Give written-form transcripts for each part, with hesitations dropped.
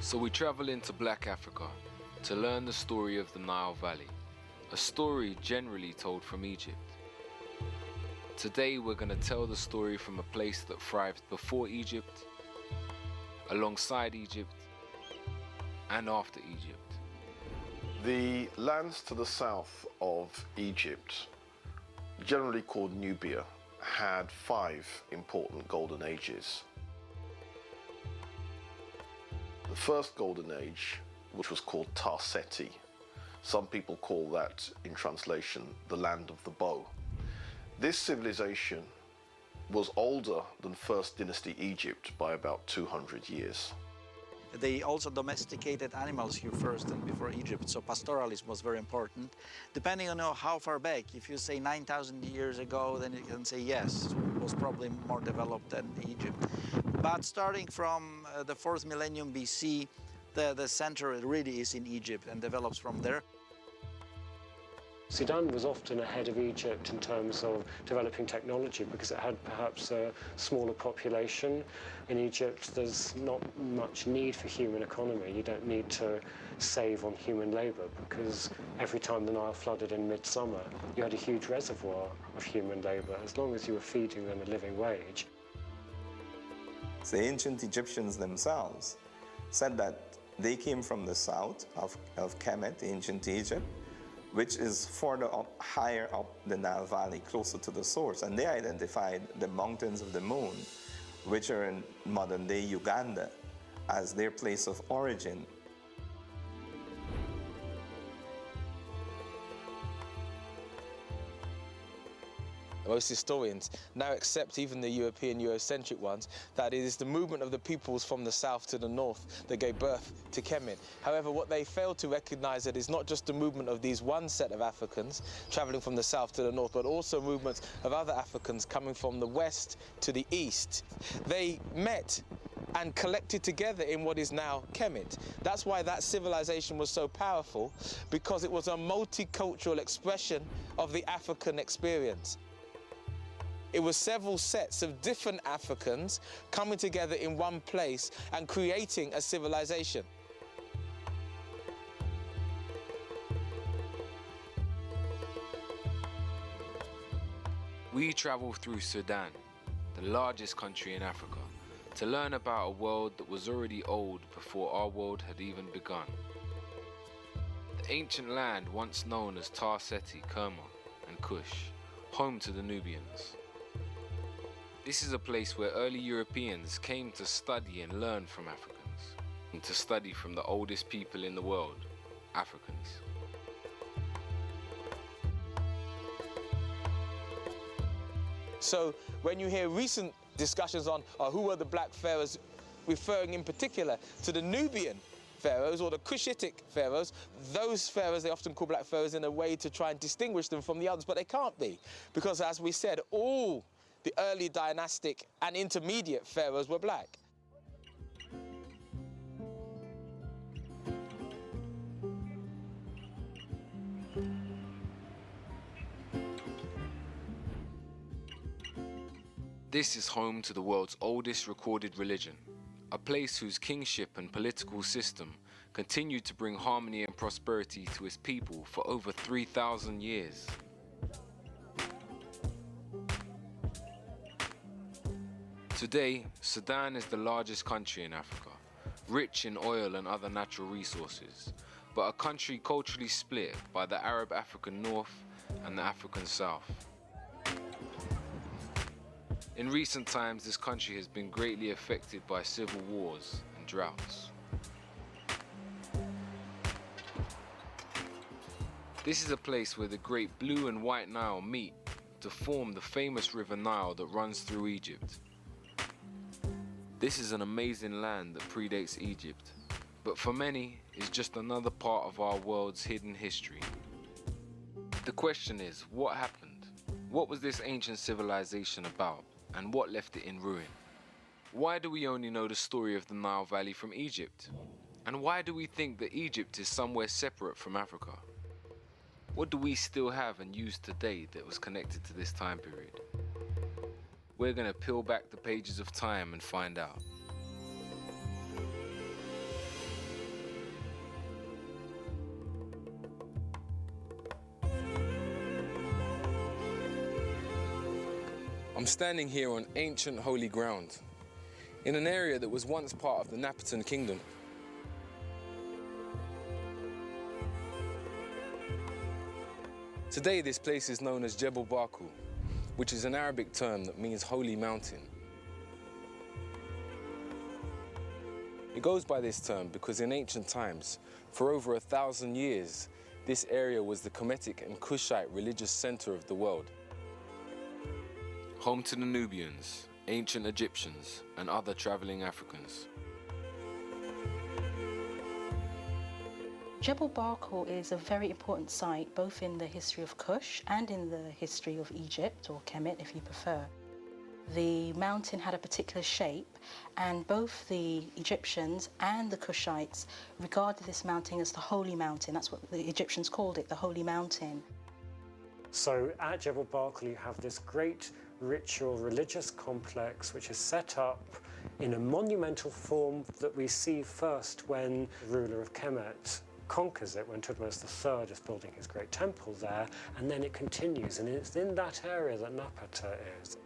So we travel into Black Africa to learn the story of the Nile Valley, a story generally told from Egypt. Today we're going to tell the story from a place that thrived before Egypt, alongside Egypt, and after Egypt. The lands to the south of Egypt, generally called Nubia, had 5 important golden ages. The first golden age, which was called Tarseti, some people call that, in translation, the land of the bow. This civilization was older than First Dynasty Egypt by about 200 years. They also domesticated animals here first and before Egypt, so pastoralism was very important. Depending on how far back, if you say 9,000 years ago, then you can say yes, it was probably more developed than Egypt. But starting from the 4th millennium BC, the center really is in Egypt and develops from there. Sudan was often ahead of Egypt in terms of developing technology because it had perhaps a smaller population. In Egypt, there's not much need for human economy. You don't need to save on human labor because every time the Nile flooded in midsummer, you had a huge reservoir of human labor as long as you were feeding them a living wage. The ancient Egyptians themselves said that they came from the south of Kemet, ancient Egypt, which is further up, higher up the Nile Valley, closer to the source. And they identified the mountains of the moon, which are in modern-day Uganda, as their place of origin. Most historians now accept, even the European Eurocentric ones, that it is the movement of the peoples from the south to the north that gave birth to Kemet. However, what they fail to recognize that is not just the movement of these one set of Africans traveling from the south to the north, but also movements of other Africans coming from the west to the east. They met and collected together in what is now Kemet. That's why that civilization was so powerful, because it was a multicultural expression of the African experience. It was several sets of different Africans coming together in one place and creating a civilization. We travel through Sudan, the largest country in Africa, to learn about a world that was already old before our world had even begun. The ancient land once known as Tarseti, Kerma, and Kush, home to the Nubians. This is a place where early Europeans came to study and learn from Africans, and to study from the oldest people in the world, Africans. So when you hear recent discussions on who were the black pharaohs, referring in particular to the Nubian pharaohs or the Cushitic pharaohs, those pharaohs they often call black pharaohs in a way to try and distinguish them from the others, but they can't be, because as we said, all the early dynastic and intermediate pharaohs were black. This is home to the world's oldest recorded religion, a place whose kingship and political system continued to bring harmony and prosperity to its people for over 3,000 years. Today, Sudan is the largest country in Africa, rich in oil and other natural resources, but a country culturally split by the Arab African North and the African South. In recent times, this country has been greatly affected by civil wars and droughts. This is a place where the great Blue and White Nile meet to form the famous River Nile that runs through Egypt. This is an amazing land that predates Egypt, but for many is just another part of our world's hidden history. The question is, what happened? What was this ancient civilization about, and what left it in ruin? Why do we only know the story of the Nile Valley from Egypt? And why do we think that Egypt is somewhere separate from Africa? What do we still have and use today that was connected to this time period? We're going to peel back the pages of time and find out. I'm standing here on ancient holy ground, in an area that was once part of the Napatan Kingdom. Today this place is known as Jebel Barkal, which is an Arabic term that means holy mountain. It goes by this term because in ancient times, for over 1,000 years, this area was the Kemetic and Kushite religious center of the world. Home to the Nubians, ancient Egyptians, and other traveling Africans. Jebel Barkal is a very important site, both in the history of Kush and in the history of Egypt, or Kemet if you prefer. The mountain had a particular shape, and both the Egyptians and the Kushites regarded this mountain as the holy mountain. That's what the Egyptians called it, the holy mountain. So at Jebel Barkal you have this great ritual religious complex which is set up in a monumental form that we see first when the ruler of Kemet conquers it, when Thutmose III is building his great temple there, and then it continues, and it's in that area that Napata is.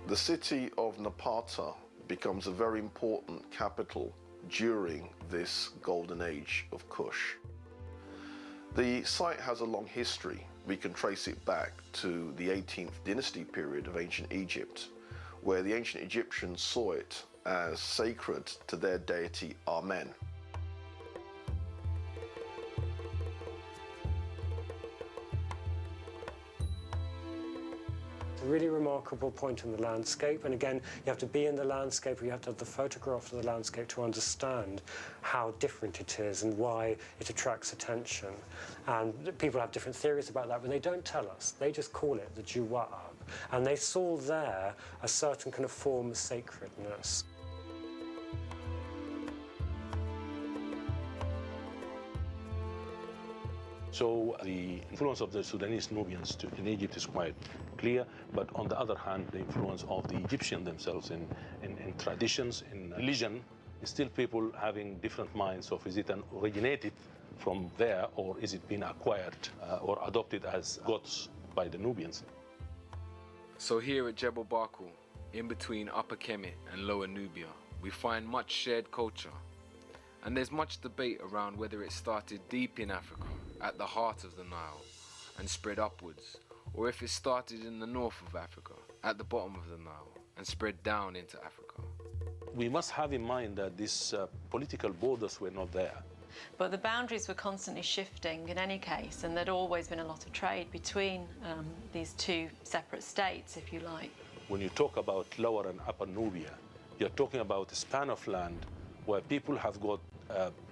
The city of Napata becomes a very important capital during this golden age of Kush. The site has a long history. We can trace it back to the 18th dynasty period of ancient Egypt, where the ancient Egyptians saw it as sacred to their deity Amen. It's a really remarkable point in the landscape, and again, you have to be in the landscape, or you have to have the photograph of the landscape to understand how different it is and why it attracts attention. And people have different theories about that, but they don't tell us. They just call it the Juwa'ab, and they saw there a certain kind of form of sacredness. So the influence of the Sudanese Nubians in Egypt is quite clear, but on the other hand, the influence of the Egyptians themselves in traditions, in religion, is still people having different minds of is it originated from there, or is it being acquired or adopted as gods by the Nubians? So here at Jebel Barkal, in between Upper Kemet and Lower Nubia, we find much shared culture. And there's much debate around whether it started deep in Africa, at the heart of the Nile, and spread upwards, or if it started in the north of Africa, at the bottom of the Nile, and spread down into Africa. We must have in mind that these political borders were not there. But the boundaries were constantly shifting in any case, and there'd always been a lot of trade between these two separate states, if you like. When you talk about Lower and Upper Nubia, you're talking about a span of land where people have got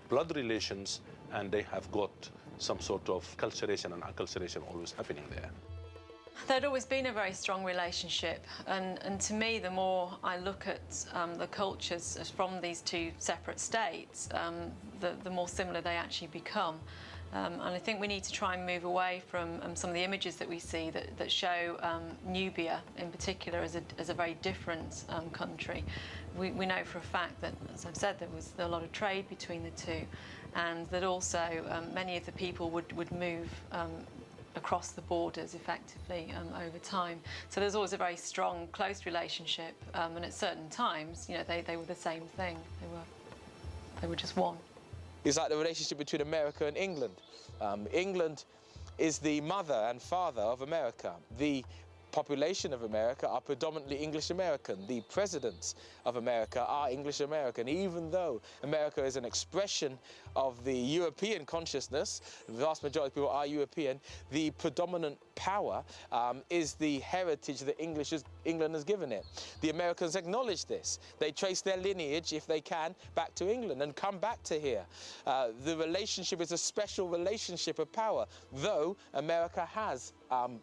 blood relations, and they have got some sort of culturation and acculturation always happening there. There'd always been a very strong relationship, and to me, the more I look at the cultures from these two separate states, the more similar they actually become. And I think we need to try and move away from some of the images that we see that show Nubia in particular as a very different country. We know for a fact that, as I've said, there was a lot of trade between the two, and that also many of the people would move across the borders effectively over time. So there's always a very strong, close relationship, and at certain times, you know, they were the same thing. They were just one. It's like the relationship between America and England. England is the mother and father of America. The population of America are predominantly English American. The presidents of America are English American. Even though America is an expression of the European consciousness, the vast majority of people are European, the predominant power is the heritage that England has given it. The Americans acknowledge this. They trace their lineage, if they can, back to England and come back to here. The relationship is a special relationship of power. Though America has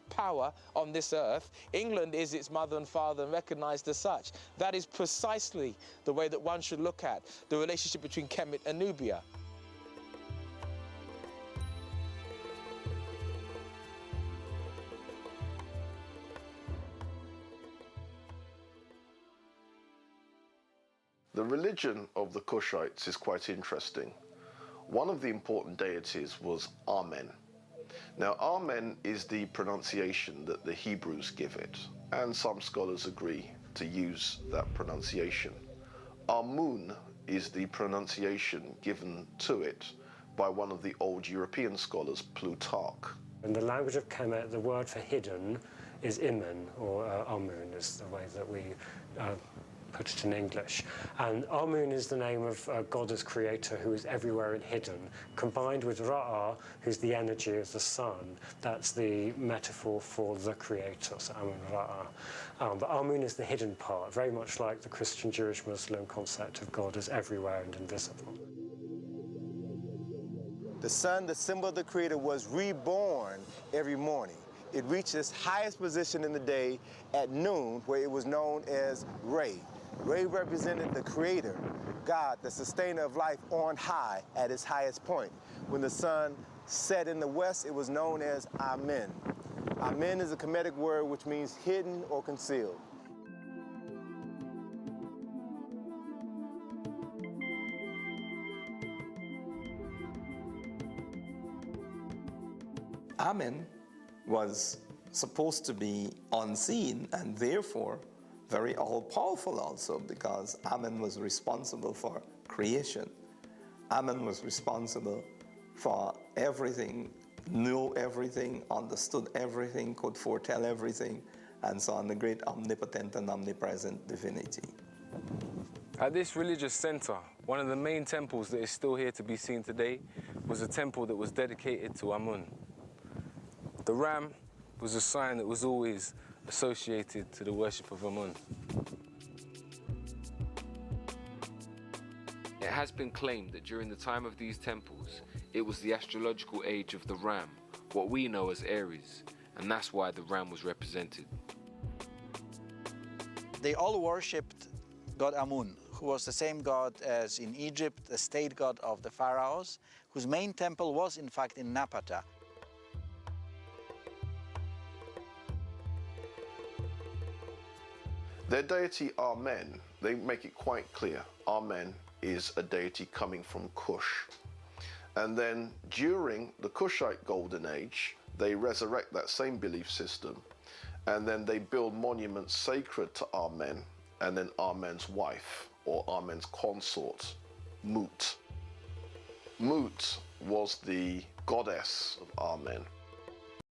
power on this earth, England is its mother and father and recognized as such. That is precisely the way that one should look at the relationship between Kemet and Nubia. The religion of the Kushites is quite interesting. One of the important deities was Amen. Now, Amen is the pronunciation that the Hebrews give it, and some scholars agree to use that pronunciation. Amun is the pronunciation given to it by one of the old European scholars, Plutarch. In the language of Kemet, the word for hidden is Imen, or Amun is the way that we put it in English. And Amun is the name of a goddess creator who is everywhere and hidden, combined with Ra'ah, who's the energy of the sun. That's the metaphor for the creator, so Amun Ra'ah. But Amun is the hidden part, very much like the Christian, Jewish, Muslim concept of God as everywhere and invisible. The sun, the symbol of the creator, was reborn every morning. It reached its highest position in the day at noon, where it was known as Re. Re represented the creator, God, the sustainer of life on high at its highest point. When the sun set in the west, it was known as Amen. Amen is a Kemetic word which means hidden or concealed. Amen was supposed to be unseen and therefore very all-powerful also, because Amen was responsible for creation. Amen was responsible for everything, knew everything, understood everything, could foretell everything, and so on, the great omnipotent and omnipresent divinity. At this religious center, one of the main temples that is still here to be seen today was a temple that was dedicated to Amun. The ram was a sign that was always associated to the worship of Amun. It has been claimed that during the time of these temples, it was the astrological age of the ram, what we know as Aries, and that's why the ram was represented. They all worshipped God Amun, who was the same god as in Egypt, the state god of the pharaohs, whose main temple was in fact in Napata. Their deity Amen, they make it quite clear. Amen is a deity coming from Kush. And then during the Kushite Golden Age, they resurrect that same belief system, and then they build monuments sacred to Amen, and then Amen's wife, or Amen's consort, Mut. Mut was the goddess of Amen.